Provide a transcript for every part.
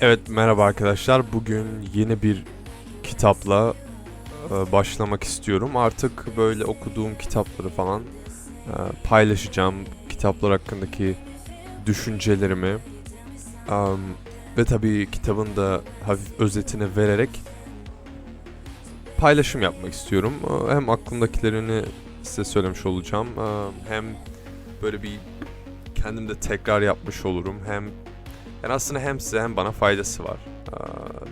Evet, merhaba arkadaşlar. Bugün yeni bir kitapla başlamak istiyorum. Artık böyle okuduğum kitapları falan paylaşacağım. Kitaplar hakkındaki düşüncelerimi Am, ve tabii kitabın da hafif özetini vererek paylaşım yapmak istiyorum. Hem aklımdakilerini size söylemiş olacağım. Hem böyle bir kendim de tekrar yapmış olurum. Yani aslında hem size hem bana faydası var.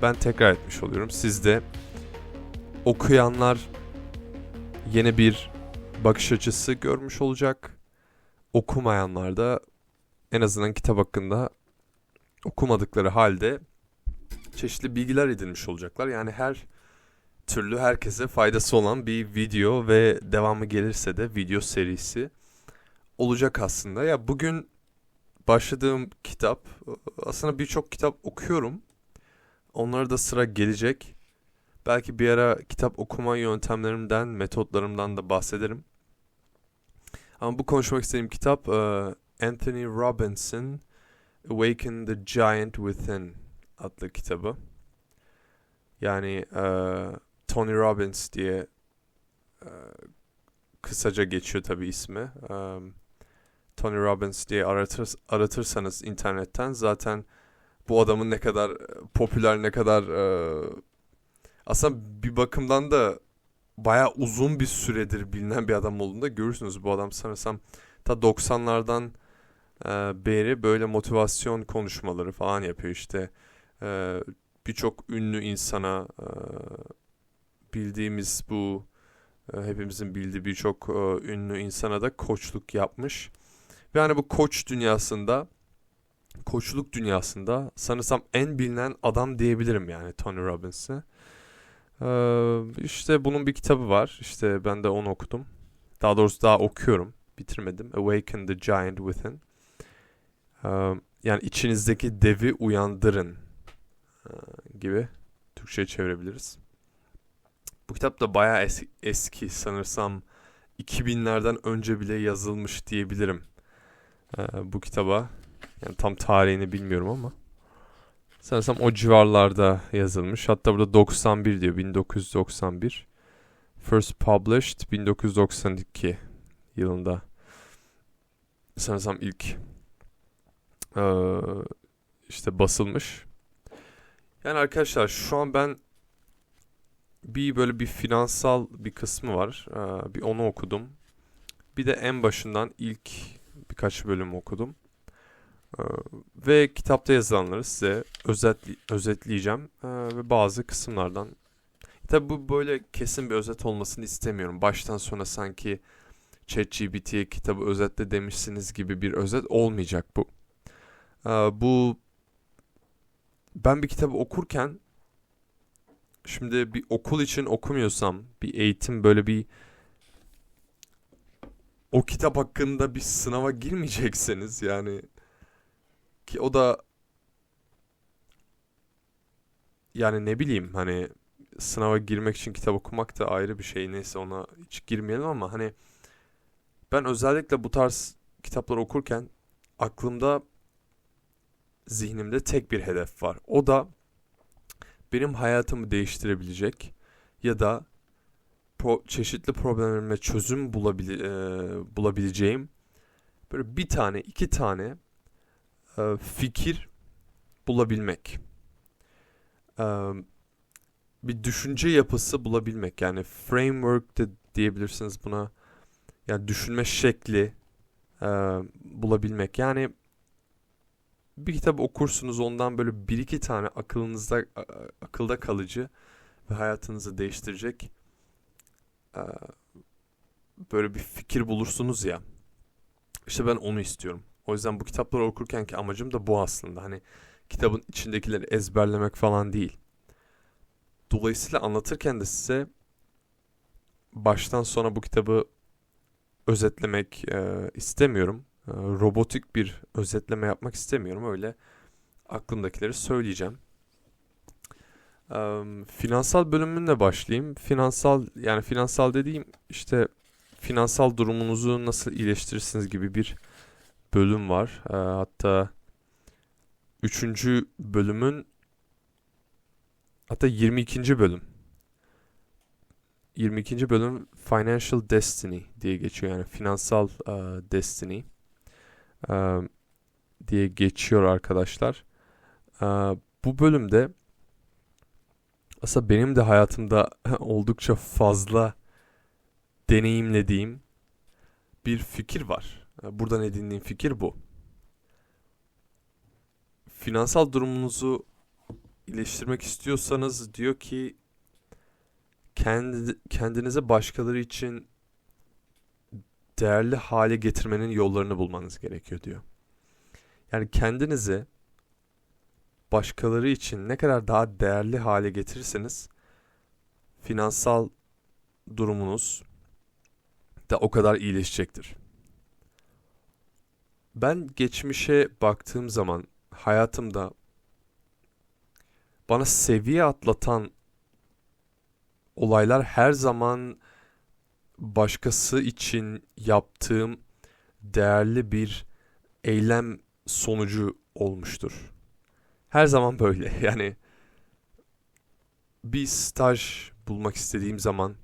Ben tekrar etmiş oluyorum. Siz de okuyanlar yeni bir bakış açısı görmüş olacak. Okumayanlar da en azından kitap hakkında okumadıkları halde çeşitli bilgiler edinmiş olacaklar. Yani her türlü herkese faydası olan bir video ve devamı gelirse de video serisi olacak aslında. Ya bugün başladığım kitap, aslında birçok kitap okuyorum. Onlara da sıra gelecek. Belki bir ara kitap okuma yöntemlerimden, metotlarımdan da bahsederim. Ama bu konuşmak istediğim kitap Anthony Robbins'in Awaken the Giant Within adlı kitabı. Yani Tony Robbins diye e, kısaca geçiyor tabii ismi. Tony Robbins diye aratırsanız internetten zaten bu adamın ne kadar popüler, ne kadar aslında bir bakımdan da bayağı uzun bir süredir bilinen bir adam olduğunu da görürsünüz. Bu adam sanırsam ta 90'lardan beri böyle motivasyon konuşmaları falan yapıyor işte. Birçok ünlü insana bildiğimiz bu hepimizin bildiği birçok ünlü insana da koçluk yapmış. Ve hani bu koçluk dünyasında sanırsam en bilinen adam diyebilirim yani Tony Robbins'e. İşte bunun bir kitabı var. İşte ben de onu okudum. Daha doğrusu daha okuyorum. Bitirmedim. Awaken the Giant Within. Yani içinizdeki devi uyandırın gibi Türkçe'ye çevirebiliriz. Bu kitap da bayağı eski sanırsam 2000'lerden önce bile yazılmış diyebilirim bu kitaba. Yani tam tarihini bilmiyorum ama sanırsam o civarlarda yazılmış. Hatta burada 91 diyor, 1991. First published 1992 yılında. Sanırsam ilk işte basılmış. Yani arkadaşlar şu an ben böyle bir finansal bir kısmı var. Bir onu okudum. Bir de en başından ilk birkaç bölüm okudum. Ve kitapta yazılanları size özetleyeceğim. Ve bazı kısımlardan. Tabi bu böyle kesin bir özet olmasını istemiyorum. Baştan sona sanki ChatGPT'ye kitabı özetle demişsiniz gibi bir özet olmayacak bu. Bu ben bir kitabı okurken şimdi bir okul için okumuyorsam, bir eğitim böyle bir o kitap hakkında bir sınava girmeyecekseniz yani ki o da yani ne bileyim hani sınava girmek için kitap okumak da ayrı bir şey. Neyse ona hiç girmeyelim ama hani ben özellikle bu tarz kitapları okurken aklımda, zihnimde tek bir hedef var. O da benim hayatımı değiştirebilecek ya da çeşitli problemlerime çözüm bulabileceğim böyle bir tane, iki tane fikir bulabilmek. E, Bir düşünce yapısı bulabilmek. Yani framework de diyebilirsiniz buna. Yani düşünme şekli e, bulabilmek. Yani bir kitap okursunuz ondan böyle bir iki tane akılda kalıcı ve hayatınızı değiştirecek e, böyle bir fikir bulursunuz ya. İşte ben onu istiyorum. O yüzden bu kitapları okurkenki amacım da bu aslında. Hani kitabın içindekileri ezberlemek falan değil. Dolayısıyla anlatırken de size baştan sona bu kitabı özetlemek istemiyorum. Robotik bir özetleme yapmak istemiyorum. Öyle aklımdakileri söyleyeceğim. Finansal bölümünle başlayayım. Finansal dediğim işte finansal durumunuzu nasıl iyileştirirsiniz gibi bir bölüm var. Hatta üçüncü bölümün Hatta 22. bölüm. 22. bölüm Financial Destiny diye geçiyor. Yani finansal destiny e, diye geçiyor arkadaşlar. E, Bu bölümde aslında benim de hayatımda oldukça fazla deneyimlediğim bir fikir var. Buradan edindiğim fikir bu. Finansal durumunuzu iyileştirmek istiyorsanız diyor ki kendinizi başkaları için değerli hale getirmenin yollarını bulmanız gerekiyor diyor. Yani kendinizi başkaları için ne kadar daha değerli hale getirirseniz finansal durumunuz da o kadar iyileşecektir. Ben geçmişe baktığım zaman hayatımda bana seviye atlatan olaylar her zaman başkası için yaptığım değerli bir eylem sonucu olmuştur. Her zaman böyle. Yani bir staj bulmak istediğim zaman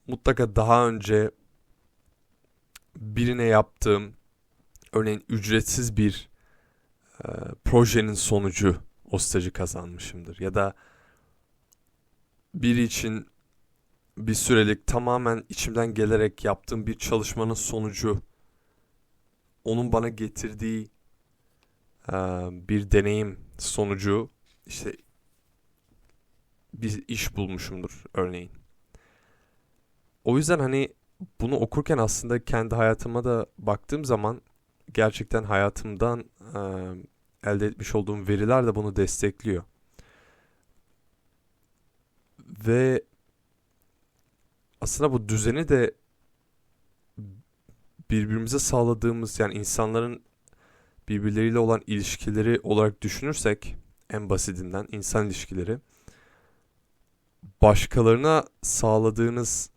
mutlaka daha önce birine yaptığım örneğin ücretsiz bir projenin sonucu o stajı kazanmışımdır. Ya da biri için bir sürelik tamamen içimden gelerek yaptığım bir çalışmanın sonucu onun bana getirdiği bir deneyim sonucu işte bir iş bulmuşumdur örneğin. O yüzden hani bunu okurken aslında kendi hayatıma da baktığım zaman gerçekten hayatımdan elde etmiş olduğum veriler de bunu destekliyor. Ve aslında bu düzeni de birbirimize sağladığımız yani insanların birbirleriyle olan ilişkileri olarak düşünürsek en basitinden insan ilişkileri başkalarına sağladığınız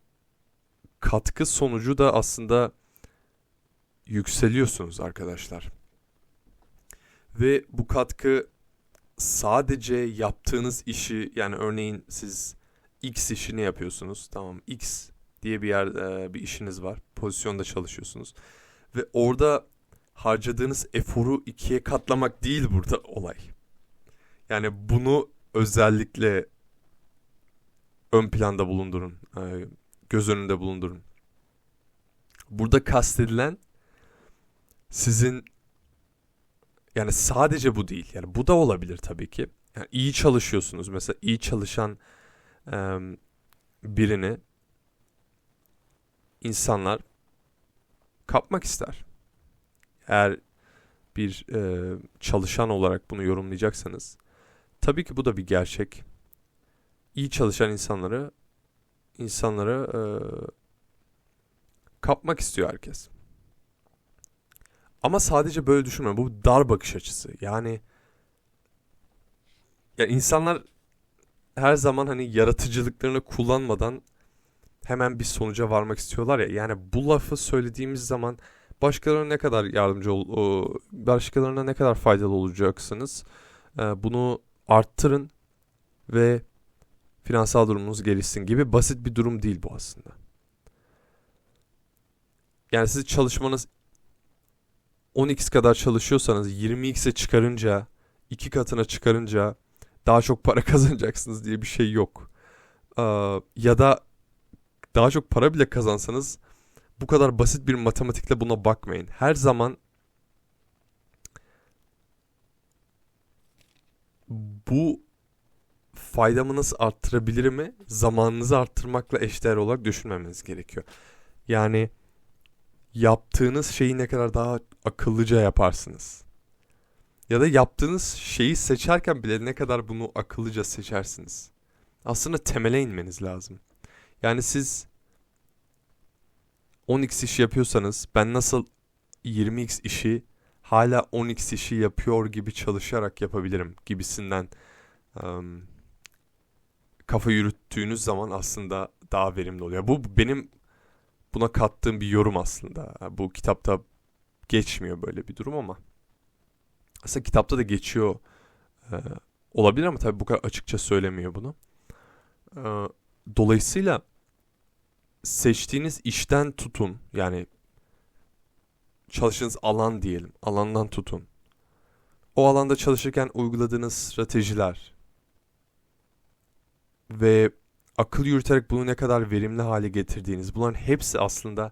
katkı sonucu da aslında yükseliyorsunuz arkadaşlar. Ve bu katkı sadece yaptığınız işi yani örneğin siz X işini yapıyorsunuz. Tamam X diye bir bir işiniz var. Pozisyonda çalışıyorsunuz. Ve orada harcadığınız eforu ikiye katlamak değil burada olay. Yani bunu özellikle ön planda bulundurun. Göz önünde bulundurun. Burada kastedilen sizin yani sadece bu değil. Yani bu da olabilir tabii ki. Yani iyi çalışıyorsunuz. Mesela iyi çalışan birini insanlar kapmak ister. Eğer bir çalışan olarak bunu yorumlayacaksanız tabii ki bu da bir gerçek. İyi çalışan insanları kapmak istiyor herkes. Ama sadece böyle düşünme. Bu dar bakış açısı. Yani ya insanlar her zaman hani yaratıcılıklarını kullanmadan hemen bir sonuca varmak istiyorlar ya. Yani bu lafı söylediğimiz zaman başkalarına ne kadar başkalarına ne kadar faydalı olacaksınız? Bunu arttırın ve finansal durumunuz gelişsin gibi basit bir durum değil bu aslında. Yani siz çalışmanız 10x kadar çalışıyorsanız 20x'e çıkarınca 2 katına çıkarınca daha çok para kazanacaksınız diye bir şey yok. Ya da daha çok para bile kazansanız bu kadar basit bir matematikle buna bakmayın. Her zaman bu faydamı nasıl arttırabilirimi zamanınızı arttırmakla eşdeğer olarak düşünmemeniz gerekiyor. Yani yaptığınız şeyi ne kadar daha akıllıca yaparsınız. Ya da yaptığınız şeyi seçerken bile ne kadar bunu akıllıca seçersiniz. Aslında temele inmeniz lazım. Yani siz 10x işi yapıyorsanız ben nasıl 20x işi hala 10x işi yapıyor gibi çalışarak yapabilirim gibisinden kafa yürüttüğünüz zaman aslında daha verimli oluyor. Bu benim buna kattığım bir yorum aslında. Bu kitapta geçmiyor böyle bir durum ama aslında kitapta da geçiyor Olabilir ama tabii bu kadar açıkça söylemiyor bunu. Ee, Dolayısıyla seçtiğiniz işten tutun, yani çalıştığınız alan diyelim, alandan tutun. O alanda çalışırken uyguladığınız stratejiler ve akıl yürüterek bunu ne kadar verimli hale getirdiğiniz, bunların hepsi aslında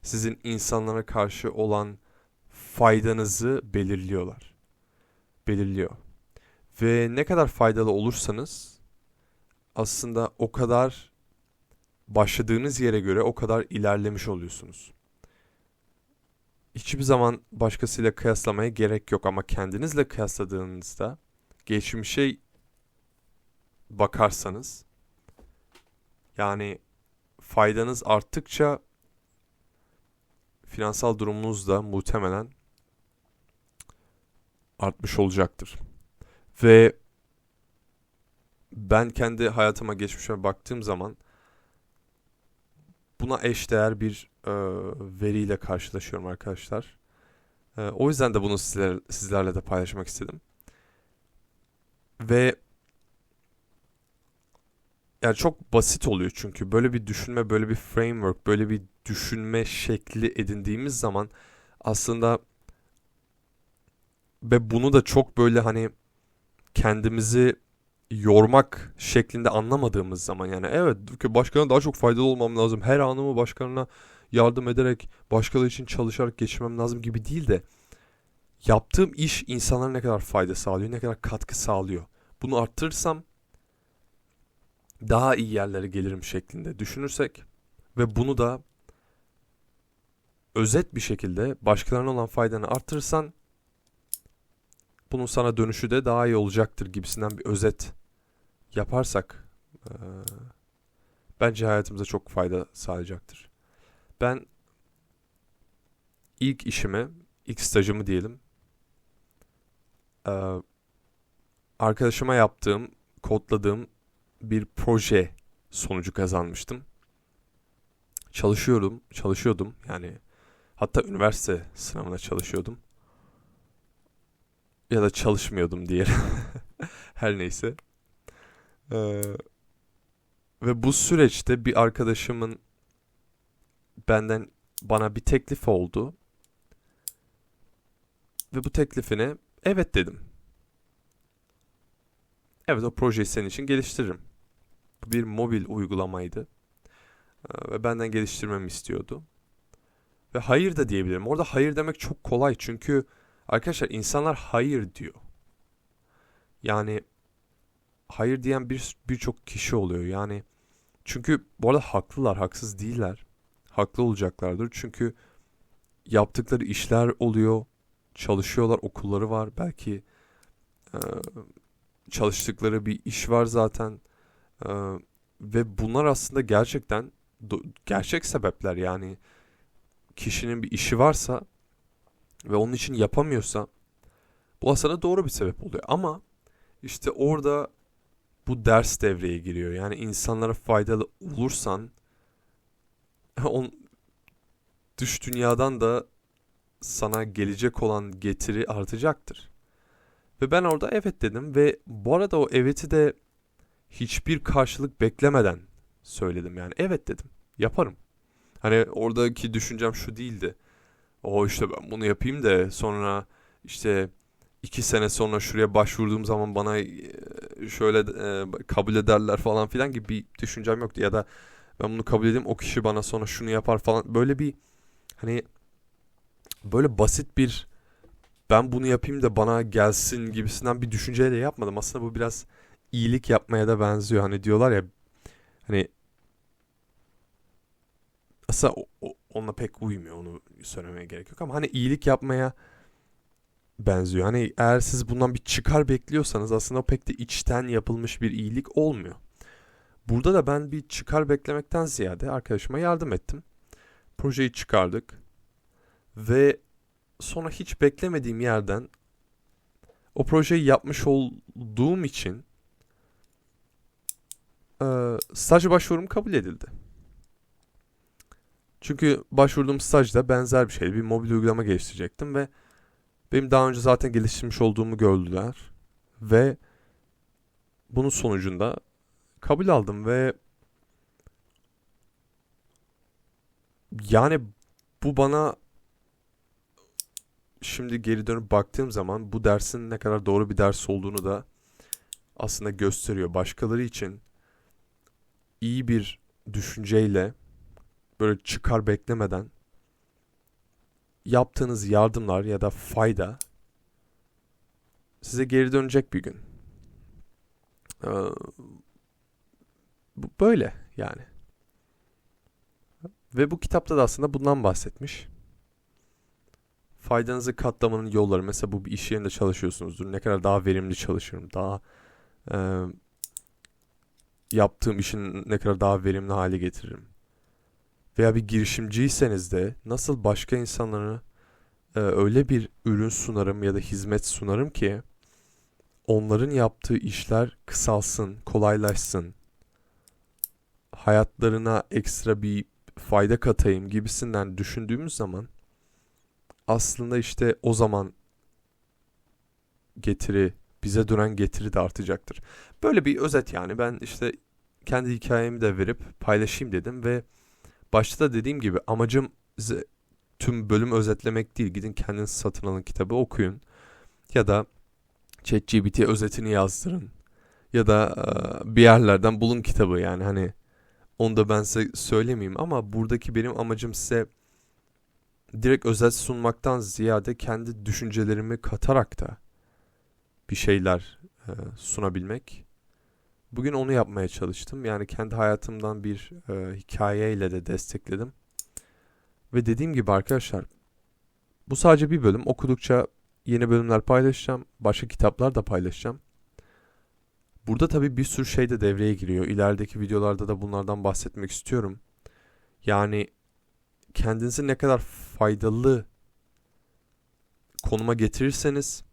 sizin insanlara karşı olan faydanızı belirliyor. Ve ne kadar faydalı olursanız aslında o kadar başladığınız yere göre o kadar ilerlemiş oluyorsunuz. Hiçbir zaman başkasıyla kıyaslamaya gerek yok ama kendinizle kıyasladığınızda geçmişe bakarsanız, yani faydanız arttıkça finansal durumunuz da muhtemelen artmış olacaktır. Ve ben kendi hayatıma, geçmişime baktığım zaman buna eşdeğer bir veriyle karşılaşıyorum arkadaşlar. O yüzden de bunu sizlerle de paylaşmak istedim. Ve yani çok basit oluyor çünkü böyle bir düşünme, böyle bir framework, böyle bir düşünme şekli edindiğimiz zaman aslında, ve bunu da çok böyle hani kendimizi yormak şeklinde anlamadığımız zaman, yani evet başkalarına daha çok faydalı olmam lazım, her anımı başkalarına yardım ederek, başkaları için çalışarak geçirmem lazım gibi değil de yaptığım iş insanlara ne kadar fayda sağlıyor, ne kadar katkı sağlıyor. Bunu arttırırsam daha iyi yerlere gelirim şeklinde düşünürsek ve bunu da özet bir şekilde başkalarına olan faydanı arttırırsan bunun sana dönüşü de daha iyi olacaktır gibisinden bir özet yaparsak bence hayatımıza çok fayda sağlayacaktır. Ben ilk işimi, ilk stajımı diyelim, arkadaşıma yaptığım, kodladığım bir proje sonucu kazanmıştım. Çalışıyordum yani, hatta üniversite sınavına çalışıyordum. Ya da çalışmıyordum diyelim. Her neyse. Ee, Ve bu süreçte bir arkadaşımın bana bir teklif oldu. Ve bu teklifine evet dedim. Evet, o projeyi senin için geliştiririm. Bu bir mobil uygulamaydı. Ve benden geliştirmemi istiyordu. Ve hayır da diyebilirim. Orada hayır demek çok kolay. Çünkü arkadaşlar insanlar hayır diyor. Yani hayır diyen birçok kişi oluyor. Yani çünkü bu arada haklılar, haksız değiller. Haklı olacaklardır. Çünkü yaptıkları işler oluyor. Çalışıyorlar, okulları var. Belki e, çalıştıkları bir iş var zaten. E, Ve bunlar aslında gerçekten gerçek sebepler. Yani kişinin bir işi varsa ve onun için yapamıyorsa bu aslında doğru bir sebep oluyor. Ama işte orada bu ders devreye giriyor. Yani insanlara faydalı olursan on, dış dünyadan da sana gelecek olan getiri artacaktır. Ve ben orada evet dedim ve bu arada o evet'i de hiçbir karşılık beklemeden söyledim. Yani evet dedim. Yaparım. Hani oradaki düşüncem şu değildi. O işte ben bunu yapayım da sonra işte 2 sene sonra şuraya başvurduğum zaman bana şöyle kabul ederler falan filan gibi bir düşüncem yoktu. Ya da ben bunu kabul edeyim, o kişi bana sonra şunu yapar falan. Böyle bir hani böyle basit bir ben bunu yapayım da bana gelsin gibisinden bir düşünceyle yapmadım. Aslında bu biraz iyilik yapmaya da benziyor. Hani diyorlar ya, hani aslında onunla pek uymuyor, onu söylemeye gerek yok ama hani iyilik yapmaya benziyor. Hani eğer siz bundan bir çıkar bekliyorsanız aslında o pek de içten yapılmış bir iyilik olmuyor. Burada da ben bir çıkar beklemekten ziyade arkadaşıma yardım ettim. Projeyi çıkardık ve sonra hiç beklemediğim yerden o projeyi yapmış olduğum için staj başvurum kabul edildi. Çünkü başvurduğum stajda benzer bir şeydi. Bir mobil uygulama geliştirecektim ve benim daha önce zaten geliştirmiş olduğumu gördüler. Ve bunun sonucunda kabul aldım ve yani bu bana şimdi geri dönüp baktığım zaman bu dersin ne kadar doğru bir ders olduğunu da aslında gösteriyor. Başkaları için iyi bir düşünceyle böyle çıkar beklemeden yaptığınız yardımlar ya da fayda size geri dönecek bir gün. Ee, Bu böyle yani. Ve bu kitapta da aslında bundan bahsetmiş. Faydanızı katlamanın yolları. Mesela bu bir iş yerinde çalışıyorsunuzdur. Ne kadar daha verimli çalışırım. Daha e, yaptığım işin ne kadar daha verimli hale getiririm. Veya bir girişimciyseniz de nasıl başka insanlara öyle bir ürün sunarım ya da hizmet sunarım ki onların yaptığı işler kısalsın, kolaylaşsın. Hayatlarına ekstra bir fayda katayım gibisinden düşündüğümüz zaman aslında işte o zaman getiri, bize dönen getiri de artacaktır. Böyle bir özet yani. Ben işte kendi hikayemi de verip paylaşayım dedim ve başta da dediğim gibi amacım tüm bölümü özetlemek değil. Gidin kendiniz satın alın, kitabı okuyun. Ya da ChatGPT'ye özetini yazdırın. Ya da bir yerlerden bulun kitabı yani hani onu da ben size söylemeyeyim ama buradaki benim amacım size direkt özet sunmaktan ziyade kendi düşüncelerimi katarak da bir şeyler sunabilmek. Bugün onu yapmaya çalıştım. Yani kendi hayatımdan bir hikayeyle de destekledim. Ve dediğim gibi arkadaşlar bu sadece bir bölüm. Okudukça yeni bölümler paylaşacağım. Başka kitaplar da paylaşacağım. Burada tabii bir sürü şey de devreye giriyor. İlerideki videolarda da bunlardan bahsetmek istiyorum. Yani kendinizi ne kadar faydalı konuma getirirseniz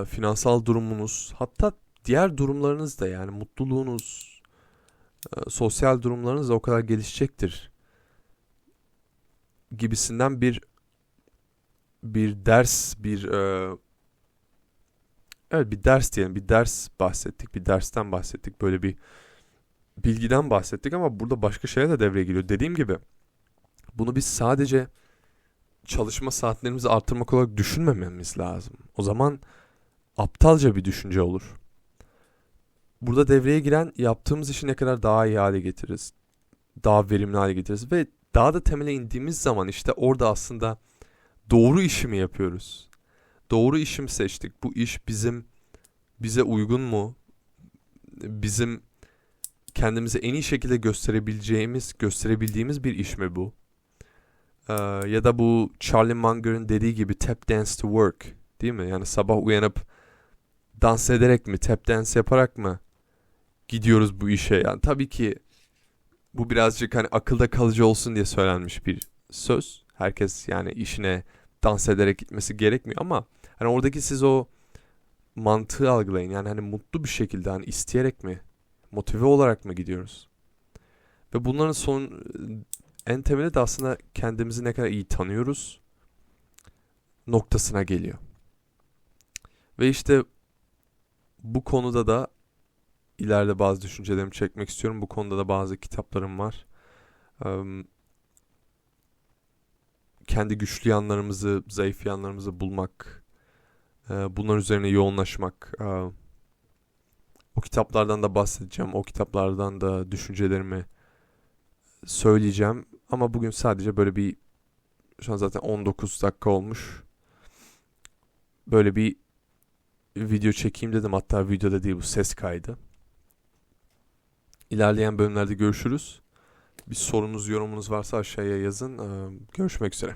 finansal durumunuz hatta diğer durumlarınız da yani mutluluğunuz, sosyal durumlarınız da o kadar gelişecektir gibisinden bir ders, evet bir ders diyelim, bir ders bahsettik, bir dersten bahsettik, böyle bir bilgiden bahsettik ama burada başka şeyler de devreye giriyor. Dediğim gibi bunu biz sadece çalışma saatlerimizi arttırmak olarak düşünmememiz lazım. O zaman aptalca bir düşünce olur. Burada devreye giren yaptığımız işi ne kadar daha iyi hale getiririz, daha verimli hale getiririz ve daha da temele indiğimiz zaman işte orada aslında doğru işi mi yapıyoruz? Doğru işi mi seçtik? Bu iş bize uygun mu? Bizim kendimizi en iyi şekilde gösterebildiğimiz bir iş mi bu? Ya da bu Charlie Munger'ın dediği gibi tap dance to work, değil mi? Yani sabah uyanıp dans ederek mi, tap dance yaparak mı gidiyoruz bu işe? Yani tabii ki bu birazcık hani akılda kalıcı olsun diye söylenmiş bir söz. Herkes yani işine dans ederek gitmesi gerekmiyor ama hani oradaki siz o mantığı algılayın. Yani hani mutlu bir şekilde hani isteyerek mi, motive olarak mı gidiyoruz? Ve bunların en temeli de aslında kendimizi ne kadar iyi tanıyoruz noktasına geliyor. Ve işte bu konuda da ileride bazı düşüncelerimi çekmek istiyorum. Bu konuda da bazı kitaplarım var. Kendi güçlü yanlarımızı, zayıf yanlarımızı bulmak, bunlar üzerine yoğunlaşmak. O kitaplardan da bahsedeceğim. O kitaplardan da düşüncelerimi söyleyeceğim. Ama bugün sadece böyle şu an zaten 19 dakika olmuş. Böyle bir video çekeyim dedim. Hatta videoda değil, bu ses kaydı. İlerleyen bölümlerde görüşürüz. Bir sorunuz, yorumunuz varsa aşağıya yazın. Görüşmek üzere.